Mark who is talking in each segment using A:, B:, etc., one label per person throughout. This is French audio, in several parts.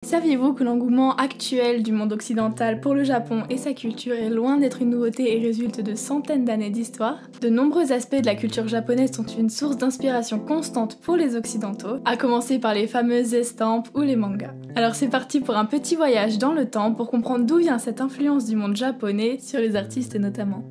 A: Saviez-vous que l'engouement actuel du monde occidental pour le Japon et sa culture est loin d'être une nouveauté et résulte de centaines d'années d'histoire? De nombreux aspects de la culture japonaise sont une source d'inspiration constante pour les occidentaux, à commencer par les fameuses estampes ou les mangas. Alors c'est parti pour un petit voyage dans le temps pour comprendre d'où vient cette influence du monde japonais sur les artistes notamment.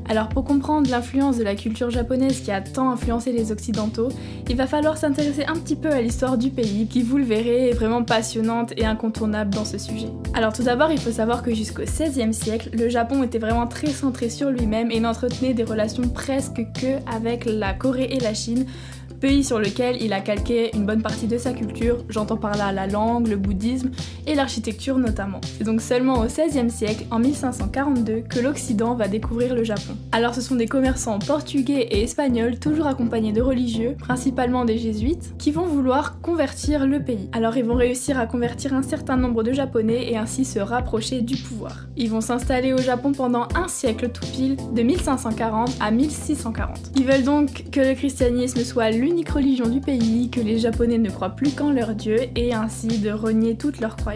A: Alors pour comprendre l'influence de la culture japonaise qui a tant influencé les occidentaux, il va falloir s'intéresser un petit peu à l'histoire du pays, qui vous le verrez est vraiment passionnante et incontournable dans ce sujet. Alors tout d'abord il faut savoir que jusqu'au XVIe siècle, le Japon était vraiment très centré sur lui-même et n'entretenait des relations presque que avec la Corée et la Chine, pays sur lequel il a calqué une bonne partie de sa culture, j'entends par là la langue, le bouddhisme et l'architecture notamment. C'est donc seulement au XVIe siècle, en 1542, que l'Occident va découvrir le Japon. Alors ce sont des commerçants portugais et espagnols, toujours accompagnés de religieux, principalement des jésuites, qui vont vouloir convertir le pays. Alors ils vont réussir à convertir un certain nombre de Japonais et ainsi se rapprocher du pouvoir. Ils vont s'installer au Japon pendant un siècle tout pile, de 1540 à 1640. Ils veulent donc que le christianisme soit l'unique religion du pays, que les Japonais ne croient plus qu'en leur dieu et ainsi de renier toutes leurs croyances.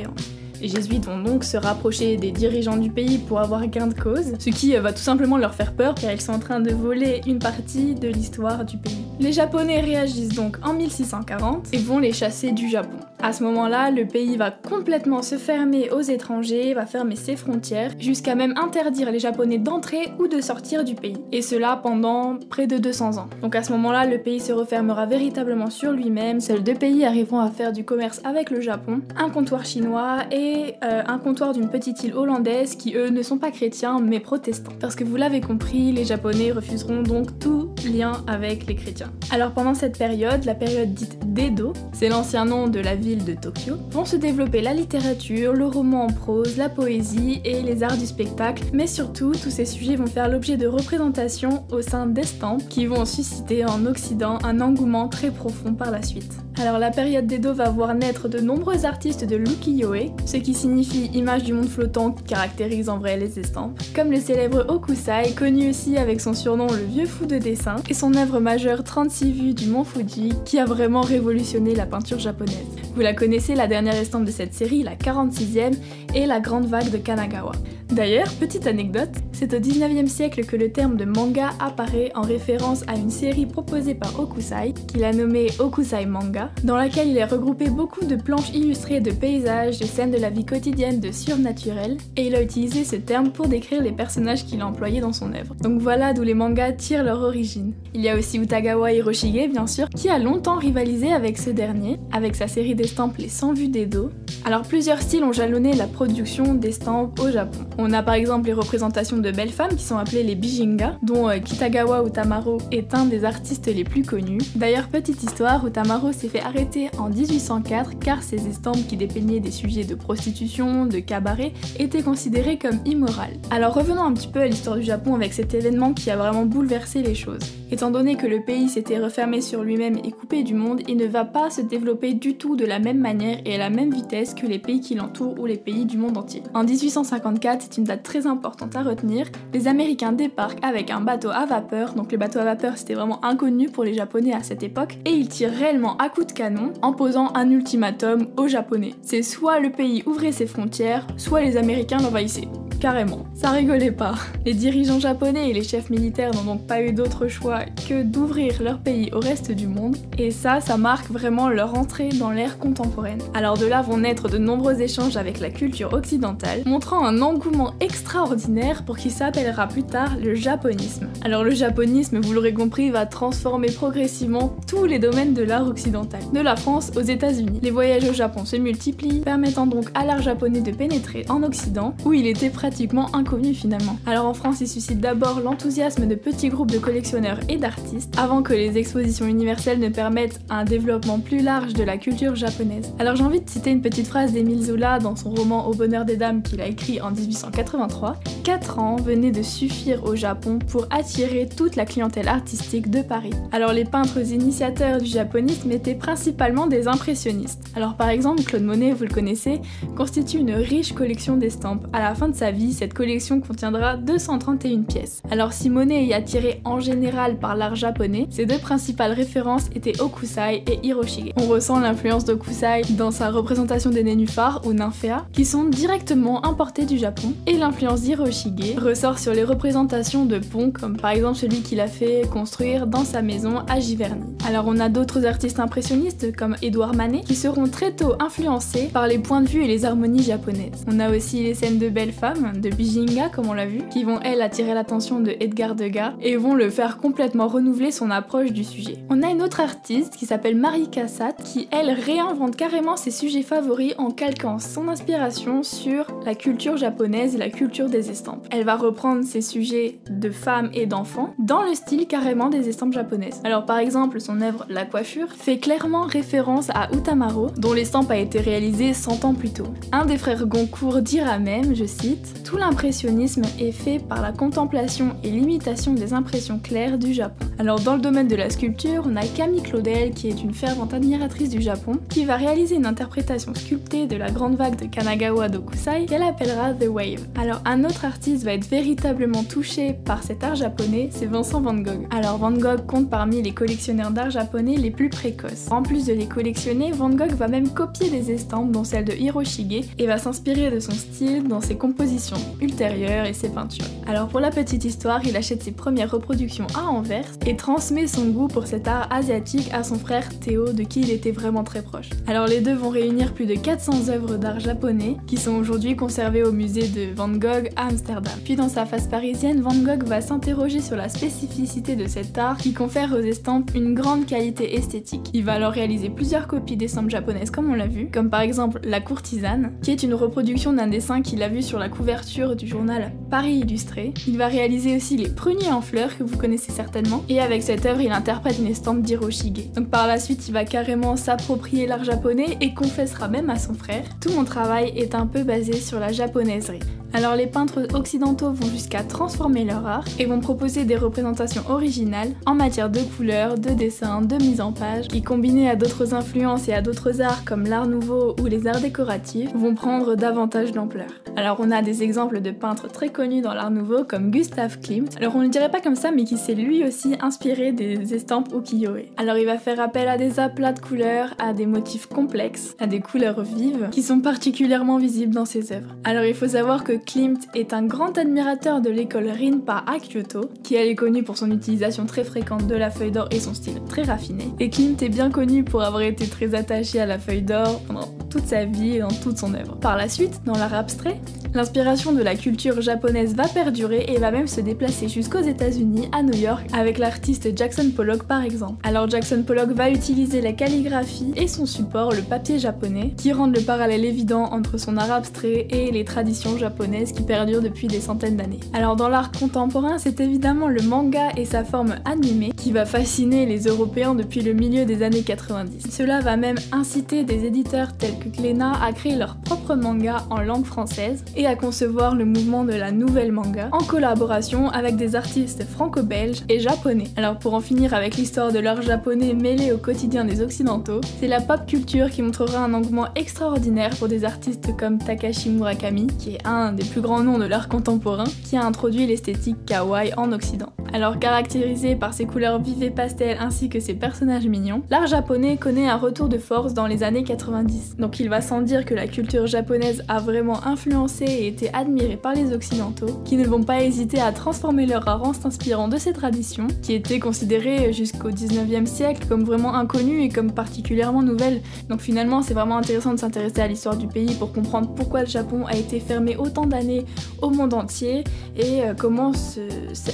A: Les jésuites vont donc se rapprocher des dirigeants du pays pour avoir gain de cause, ce qui va tout simplement leur faire peur car ils sont en train de voler une partie de l'histoire du pays. Les Japonais réagissent donc en 1640 et vont les chasser du Japon. À ce moment-là, le pays va complètement se fermer aux étrangers, va fermer ses frontières, jusqu'à même interdire les Japonais d'entrer ou de sortir du pays. Et cela pendant près de 200 ans. Donc à ce moment-là, le pays se refermera véritablement sur lui-même, seuls deux pays arriveront à faire du commerce avec le Japon, un comptoir chinois et un comptoir d'une petite île hollandaise qui eux ne sont pas chrétiens mais protestants. Parce que vous l'avez compris, les Japonais refuseront donc tout lien avec les chrétiens. Alors pendant cette période, la période dite d'Edo, c'est l'ancien nom de la ville de Tokyo, vont se développer la littérature, le roman en prose, la poésie et les arts du spectacle, mais surtout tous ces sujets vont faire l'objet de représentations au sein d'estampes qui vont susciter en Occident un engouement très profond par la suite. Alors la période d'Edo va voir naître de nombreux artistes de l'ukiyo-e, ce qui signifie image du monde flottant qui caractérise en vrai les estampes, comme le célèbre Hokusai, connu aussi avec son surnom le vieux fou de dessin, et son œuvre majeure 36 vues du mont Fuji, qui a vraiment révolutionné la peinture japonaise. Vous la connaissez, la dernière estampe de cette série, la 46e, et la grande vague de Kanagawa. D'ailleurs, petite anecdote, c'est au 19e siècle que le terme de manga apparaît en référence à une série proposée par Hokusai, qu'il a nommée Hokusai Manga, dans laquelle il a regroupé beaucoup de planches illustrées de paysages, de scènes de la vie quotidienne, de surnaturel, et il a utilisé ce terme pour décrire les personnages qu'il a employés dans son œuvre. Donc voilà d'où les mangas tirent leur origine. Il y a aussi Utagawa Hiroshige, bien sûr, qui a longtemps rivalisé avec ce dernier, avec sa série d'estampes Les 100 vues d'Edo. Alors plusieurs styles ont jalonné la production d'estampes au Japon. On a par exemple les représentations de belles femmes qui sont appelées les bijinga, dont Kitagawa Utamaro est un des artistes les plus connus. D'ailleurs, petite histoire, Utamaro s'est fait arrêter en 1804 car ses estampes qui dépeignaient des sujets de prostitution, de cabaret, étaient considérées comme immorales. Alors revenons un petit peu à l'histoire du Japon avec cet événement qui a vraiment bouleversé les choses. Étant donné que le pays s'était refermé sur lui-même et coupé du monde, il ne va pas se développer du tout de la même manière et à la même vitesse que les pays qui l'entourent ou les pays du monde entier. En 1854, c'est une date très importante à retenir, les Américains débarquent avec un bateau à vapeur, donc le bateau à vapeur c'était vraiment inconnu pour les Japonais à cette époque, et ils tirent réellement à coups de canon en posant un ultimatum aux Japonais. C'est soit le pays ouvrait ses frontières, soit les Américains l'envahissaient. Carrément. Ça rigolait pas. Les dirigeants japonais et les chefs militaires n'ont donc pas eu d'autre choix que d'ouvrir leur pays au reste du monde, et ça marque vraiment leur entrée dans l'ère contemporaine. Alors de là vont naître de nombreux échanges avec la culture occidentale, montrant un engouement extraordinaire pour qui s'appellera plus tard le japonisme. Alors le japonisme, vous l'aurez compris, va transformer progressivement tous les domaines de l'art occidental, de la France aux États-Unis. Les voyages au Japon se multiplient, permettant donc à l'art japonais de pénétrer en Occident, où il était presque pratiquement inconnu finalement. Alors en France, il suscite d'abord l'enthousiasme de petits groupes de collectionneurs et d'artistes, avant que les expositions universelles ne permettent un développement plus large de la culture japonaise. Alors j'ai envie de citer une petite phrase d'Émile Zola dans son roman Au bonheur des dames qu'il a écrit en 1883. 4 ans venaient de suffire au Japon pour attirer toute la clientèle artistique de Paris. Alors les peintres initiateurs du japonisme étaient principalement des impressionnistes. Alors par exemple, Claude Monet, vous le connaissez, constitue une riche collection d'estampes. À la fin de sa vie, cette collection contiendra 231 pièces. Alors si Monet est attiré en général par l'art japonais, ses deux principales références étaient Hokusai et Hiroshige. On ressent l'influence d'Hokusai dans sa représentation des nénuphars ou nymphéas, qui sont directement importés du Japon, et l'influence d'Hiroshige ressort sur les représentations de ponts, comme par exemple celui qu'il a fait construire dans sa maison à Giverny. Alors on a d'autres artistes impressionnistes comme Édouard Manet, qui seront très tôt influencés par les points de vue et les harmonies japonaises. On a aussi les scènes de belles femmes, de Bijinga comme on l'a vu, qui vont elles attirer l'attention de Edgar Degas et vont le faire complètement renouveler son approche du sujet. On a une autre artiste qui s'appelle Marie Cassatt, qui elle réinvente carrément ses sujets favoris en calquant son inspiration sur la culture japonaise et la culture des estampes. Elle va reprendre ses sujets de femmes et d'enfants dans le style carrément des estampes japonaises. Alors par exemple, son œuvre La coiffure fait clairement référence à Utamaro, dont l'estampe a été réalisée 100 ans plus tôt. Un des frères Goncourt dira même, je cite, « Tout l'impressionnisme est fait par la contemplation et l'imitation des impressions claires du Japon ». Alors dans le domaine de la sculpture, on a Camille Claudel, qui est une fervente admiratrice du Japon, qui va réaliser une interprétation sculptée de la grande vague de Kanagawa d'Hokusai qu'elle appellera The Wave. Alors un autre artiste va être véritablement touché par cet art japonais, c'est Vincent Van Gogh. Alors Van Gogh compte parmi les collectionneurs d'art japonais les plus précoces. En plus de les collectionner, Van Gogh va même copier des estampes dont celle de Hiroshige et va s'inspirer de son style dans ses compositions ultérieures et ses peintures. Alors pour la petite histoire, il achète ses premières reproductions à Anvers et transmet son goût pour cet art asiatique à son frère Théo, de qui il était vraiment très proche. Alors les deux vont réunir plus de 400 œuvres d'art japonais qui sont aujourd'hui conservées au musée de Van Gogh à Amsterdam. Puis dans sa phase parisienne, Van Gogh va s'interroger sur la spécificité de cet art qui confère aux estampes une grande qualité esthétique. Il va alors réaliser plusieurs copies d'estampes japonaises comme on l'a vu, comme par exemple La Courtisane, qui est une reproduction d'un dessin qu'il a vu sur la couverture du journal Paris Illustré. Il va réaliser aussi Les Pruniers en fleurs, que vous connaissez certainement, et avec cette œuvre, il interprète une estampe d'Hiroshige. Donc par la suite, il va carrément s'approprier l'art japonais et confessera même à son frère « Tout mon travail est un peu basé sur la japonaiserie ». Alors les peintres occidentaux vont jusqu'à transformer leur art et vont proposer des représentations originales en matière de couleurs, de dessin, de mise en page, qui combinés à d'autres influences et à d'autres arts comme l'art nouveau ou les arts décoratifs vont prendre davantage d'ampleur. Alors on a des exemples de peintres très connus dans l'art nouveau comme Gustav Klimt, alors on ne le dirait pas comme ça mais qui s'est lui aussi inspiré des estampes ukiyo-e. Alors il va faire appel à des aplats de couleurs, à des motifs complexes, à des couleurs vives qui sont particulièrement visibles dans ses œuvres. Alors il faut savoir que Klimt est un grand admirateur de l'école Rinpa à Kyoto, qui elle est connue pour son utilisation très fréquente de la feuille d'or et son style très raffiné. Et Klimt est bien connu pour avoir été très attaché à la feuille d'or pendant toute sa vie et dans toute son œuvre. Par la suite, dans l'art abstrait, l'inspiration de la culture japonaise va perdurer et va même se déplacer jusqu'aux États-Unis, à New York, avec l'artiste Jackson Pollock par exemple. Alors Jackson Pollock va utiliser la calligraphie et son support, le papier japonais, qui rendent le parallèle évident entre son art abstrait et les traditions japonaises qui perdurent depuis des centaines d'années. Alors dans l'art contemporain, c'est évidemment le manga et sa forme animée qui va fasciner les Européens depuis le milieu des années 90. Cela va même inciter des éditeurs tels que Glénat à créer leur propre manga en langue française et à concevoir le mouvement de la nouvelle manga en collaboration avec des artistes franco-belges et japonais. Alors pour en finir avec l'histoire de l'art japonais mêlé au quotidien des occidentaux, c'est la pop culture qui montrera un engouement extraordinaire pour des artistes comme Takashi Murakami, qui est un des plus grands noms de l'art contemporain, qui a introduit l'esthétique kawaii en Occident. Alors caractérisé par ses couleurs vives et pastel ainsi que ses personnages mignons, l'art japonais connaît un retour de force dans les années 90. Donc il va sans dire que la culture japonaise a vraiment influencé et été admirée par les occidentaux, qui ne vont pas hésiter à transformer leur art en s'inspirant de ces traditions, qui étaient considérées jusqu'au 19e siècle comme vraiment inconnues et comme particulièrement nouvelles. Donc finalement c'est vraiment intéressant de s'intéresser à l'histoire du pays pour comprendre pourquoi le Japon a été fermé autant d'années au monde entier et comment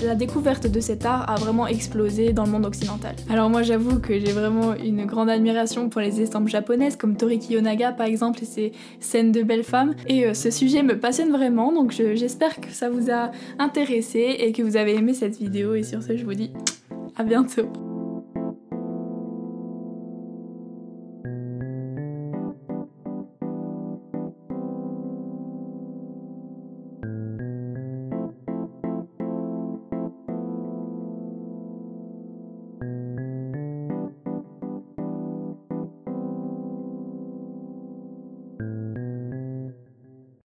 A: la découverte de cet art a vraiment explosé dans le monde occidental. Alors moi j'avoue que j'ai vraiment une grande admiration pour les estampes japonaises comme Toriki Yonaga par exemple et ses scènes de belles femmes et ce sujet me passionne vraiment donc j'espère que ça vous a intéressé et que vous avez aimé cette vidéo et sur ce je vous dis à bientôt.